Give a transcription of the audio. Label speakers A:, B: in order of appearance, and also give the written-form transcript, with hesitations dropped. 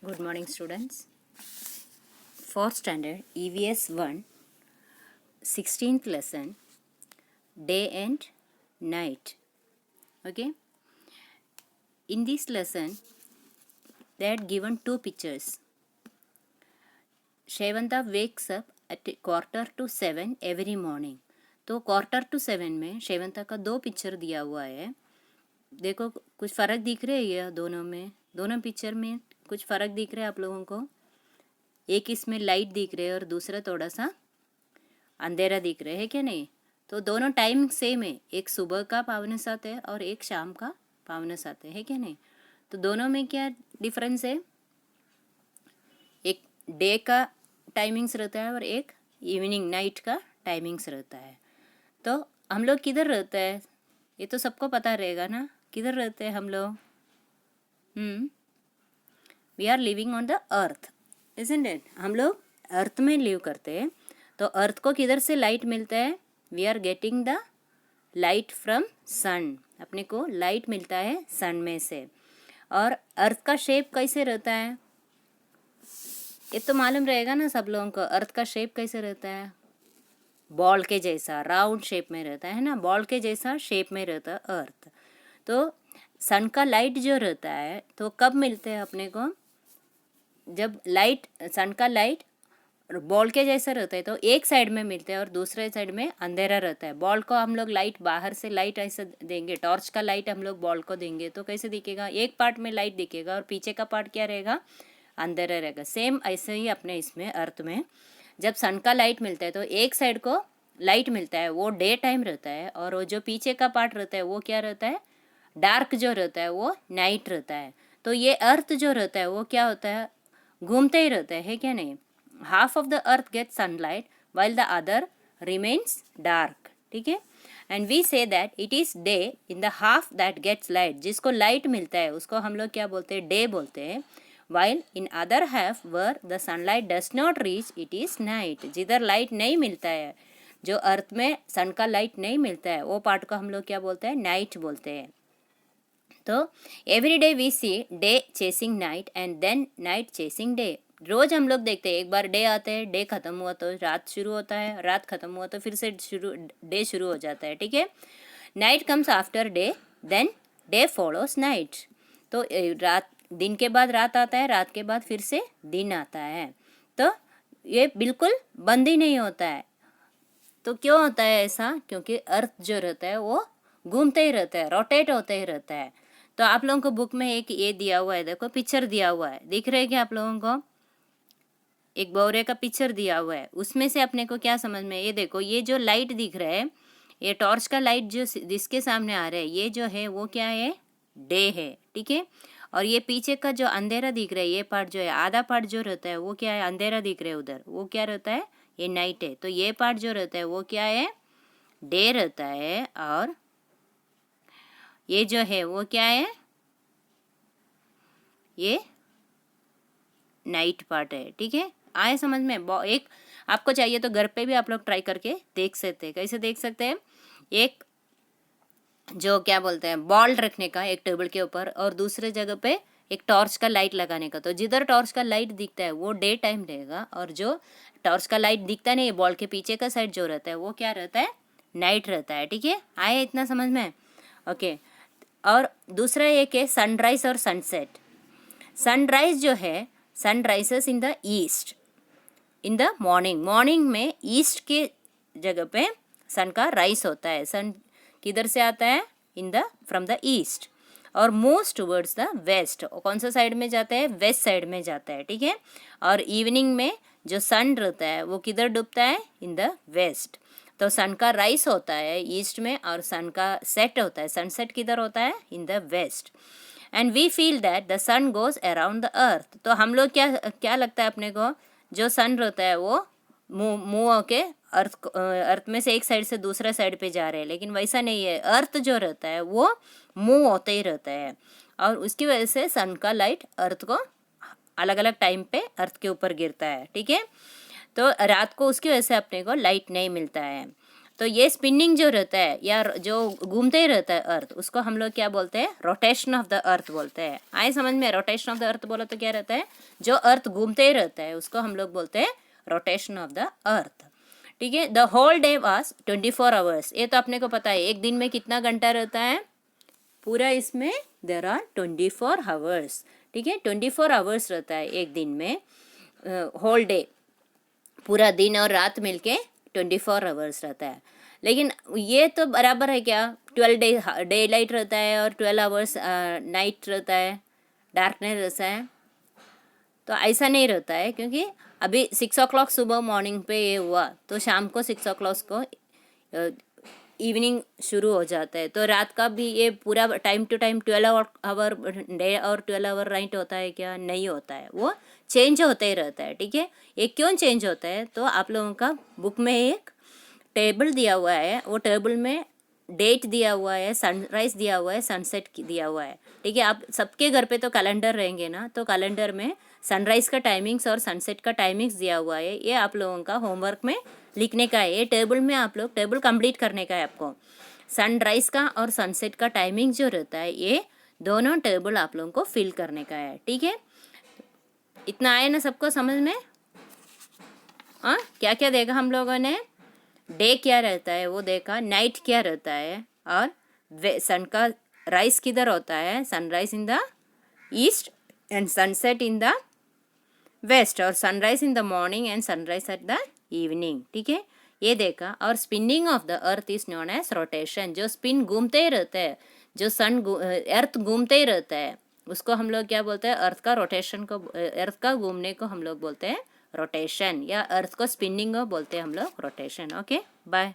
A: Good morning, students. 4th standard EVS 1 16th lesson, day and night. Okay, in this lesson they had given two pictures. Shevanta wakes up at 6:45 every morning. तो 6:45 में शेवंता का दो picture दिया हुआ है. देखो कुछ फ़र्क दिख रहा है ये दोनों में, दोनों पिक्चर में कुछ फ़र्क दिख रहा है आप लोगों को. एक इसमें लाइट दिख रहे है और दूसरा थोड़ा सा अंधेरा दिख रहे है क्या नहीं. तो दोनों टाइम सेम है, एक सुबह का पावने साथ है और एक शाम का पावने साथ है क्या नहीं. तो दोनों में क्या डिफरेंस है, एक डे का टाइमिंग्स रहता है और एक इवनिंग नाइट का टाइमिंग्स रहता है. तो हम लोग किधर रहते हैं ये तो सबको पता रहेगा ना, किधर रहते हैं हम लोग. We are living on the earth, isn't it. हम लोग अर्थ में लिव करते हैं. तो अर्थ को किधर से लाइट मिलता है, we are getting the light from sun. अपने को लाइट मिलता है सन में से. और अर्थ का शेप कैसे रहता है ये तो मालूम रहेगा ना सब लोगों को. अर्थ का शेप कैसे रहता है, बॉल के जैसा राउंड शेप में रहता है ना, बॉल के जैसा शेप में रहता है अर्थ. तो सन का लाइट जो रहता है तो कब मिलते हैं अपने को, जब लाइट सन का लाइट बॉल के जैसा रहता है तो एक साइड में मिलता है और दूसरे साइड में अंधेरा रहता है. बॉल को हम लोग लाइट बाहर से लाइट ऐसे देंगे, टॉर्च का लाइट हम लोग बॉल को देंगे तो कैसे दिखेगा, एक पार्ट में लाइट दिखेगा और पीछे का पार्ट क्या रहेगा, अंधेरा रहेगा. सेम ऐसे ही अपने इसमें अर्थ में जब सन का लाइट मिलता है तो एक साइड को लाइट मिलता है वो डे टाइम रहता है और वो जो पीछे का पार्ट रहता है वो क्या रहता है, डार्क जो रहता है वो नाइट रहता है. तो ये अर्थ जो रहता है वो क्या होता है, घूमते ही रहता है क्या नहीं. Half of the earth gets sunlight while the other remains dark. ठीक है. And we say that it is day in the half that gets light. जिसको लाइट मिलता है उसको हम लोग क्या बोलते हैं, डे बोलते हैं. while in other half where the sunlight does not reach it is night. जिधर लाइट नहीं मिलता है, जो अर्थ में सन का लाइट नहीं मिलता है वो पार्ट को हम लोग क्या बोलते हैं, नाइट बोलते हैं. तो every day we see day chasing night and then night chasing day. रोज हम लोग देखते हैं, एक बार डे आता है, डे खत्म हुआ तो रात शुरू होता है, रात खत्म हुआ तो फिर से डे शुरू हो जाता है. ठीक है. Night comes after day then day follows night. तो रात दिन के बाद रात आता है, रात के बाद फिर से दिन आता है. तो ये बिल्कुल बंद ही नहीं होता है. तो क्यों होता है ऐसा, क्योंकि अर्थ जो रहता है वो घूमते ही रहता है, रोटेट होते ही रहता है. तो आप लोगों को बुक में एक ये दिया हुआ है, देखो पिक्चर दिया हुआ है, दिख रहा है क्या आप लोगों को, एक भौरे का पिक्चर दिया हुआ है. उसमें से अपने को क्या समझ में, ये देखो ये जो लाइट दिख रहा है, ये टॉर्च का लाइट जो जिसके सामने आ रहा है ये जो है वो क्या है, डे है. ठीक है. और ये पीछे का जो अंधेरा दिख रहा है ये पार्ट जो है, आधा पार्ट जो रहता है वो क्या है, अंधेरा दिख रहा है उधर, वो क्या रहता है, ये नाइट है. तो ये पार्ट जो रहता है वो क्या है, डे रहता है. और ये जो है वो क्या है, ये नाइट पार्ट है. ठीक है. आए समझ में. एक आपको चाहिए तो घर पे भी आप लोग ट्राई करके देख सकते हैं. कैसे देख सकते हैं, एक जो क्या बोलते हैं बॉल रखने का एक टेबल के ऊपर और दूसरे जगह पे एक टॉर्च का लाइट लगाने का. तो जिधर टॉर्च का लाइट दिखता है वो डे टाइम रहेगा और जो टॉर्च का लाइट दिखता नहीं, बॉल के पीछे का साइड जो रहता है वो क्या रहता है, नाइट रहता है. ठीक है. आए इतना समझ में. ओके. और दूसरा एक है सनराइज और सनसेट. सनराइज जो है, sunrises in the east in the morning. Morning में ईस्ट के जगह पे सन का राइज होता है. सन किधर से आता है, in the from the east, और मूव्स टुवर्ड्स द वेस्ट. कौन सा साइड में जाता है, वेस्ट साइड में जाता है. ठीक है. और इवनिंग में जो सन रहता है वो किधर डूबता है, इन द वेस्ट. तो सन का राइज होता है ईस्ट में और सन का सेट होता है, सनसेट किधर होता है, in the west. And we feel that the sun goes around the earth. तो हम लोग क्या क्या लगता है अपने को, जो सन रहता है वो मूव होके अर्थ में से एक साइड से दूसरे साइड पे जा रहे हैं, लेकिन वैसा नहीं है. अर्थ जो रहता है वो मूव होते ही रहता है और उसकी वजह से सन का लाइट अर्थ को अलग अलग टाइम पे अर्थ के ऊपर गिरता है. ठीक है. तो रात को उसकी वजह से अपने को लाइट नहीं मिलता है. तो ये स्पिनिंग जो रहता है या जो घूमते ही रहता है अर्थ, उसको हम लोग क्या बोलते हैं, रोटेशन ऑफ द अर्थ बोलते हैं। आए समझ में, रोटेशन ऑफ द अर्थ बोलो तो क्या रहता है, जो अर्थ घूमते ही रहता है उसको हम लोग बोलते हैं रोटेशन ऑफ द अर्थ। ठीक है, the whole day was 24 hours, ये तो अपने को पता है एक दिन में कितना घंटा रहता है, पूरा इसमें देर आर 24 आवर्स। ठीक है, 24 आवर्स रहता है एक दिन में, होल डे, पूरा दिन और रात मिलके 24 आवर्स रहता है। लेकिन ये तो बराबर है क्या, 12 डे लाइट रहता है और 12 आवर्स नाइट रहता है, डार्कनेस रहता है, तो ऐसा नहीं रहता है। क्योंकि अभी 6 o'clock सुबह मॉर्निंग पे ये हुआ तो शाम को 6 o'clock को इवनिंग शुरू हो जाता है। तो रात का भी ये पूरा time to time 12 hour day और 12 आवर नाइट होता है क्या, नहीं होता है, वो चेंज होते ही रहता है। ठीक है, ये क्यों चेंज होता है, तो आप लोगों का बुक में एक टेबल दिया हुआ है, वो टेबल में डेट दिया हुआ है, सनराइज दिया हुआ है, सनसेट दिया हुआ है। ठीक है, आप सबके घर पे तो कैलेंडर रहेंगे ना, तो कैलेंडर में सनराइज का टाइमिंग्स और सनसेट का टाइमिंग्स दिया हुआ है, ये आप लोगों का होमवर्क में लिखने का है। ये टेबल में आप लोग टेबल कंप्लीट करने का है आपको। सनराइज का और सनसेट का टाइमिंग जो रहता है, ये दोनों टेबल आप लोगों को फिल करने का है। ठीक है, इतना आए ना सबको समझ में। हाँ, क्या क्या देखा हम लोगों ने, डे क्या रहता है वो देखा, नाइट क्या रहता है, और सन का राइज किधर होता है, sunrise in the east and sunset in the west, और sunrise in the morning and sunrise at the evening. ठीक है, ये देखा। और spinning of the earth is known as rotation, जो स्पिन घूमते ही रहते हैं, जो अर्थ घूमते ही रहता है उसको हम लोग क्या बोलते हैं, अर्थ का रोटेशन को, अर्थ का घूमने को हम लोग बोलते हैं रोटेशन, या अर्थ को स्पिनिंग को बोलते हैं हम लोग रोटेशन। Okay, bye.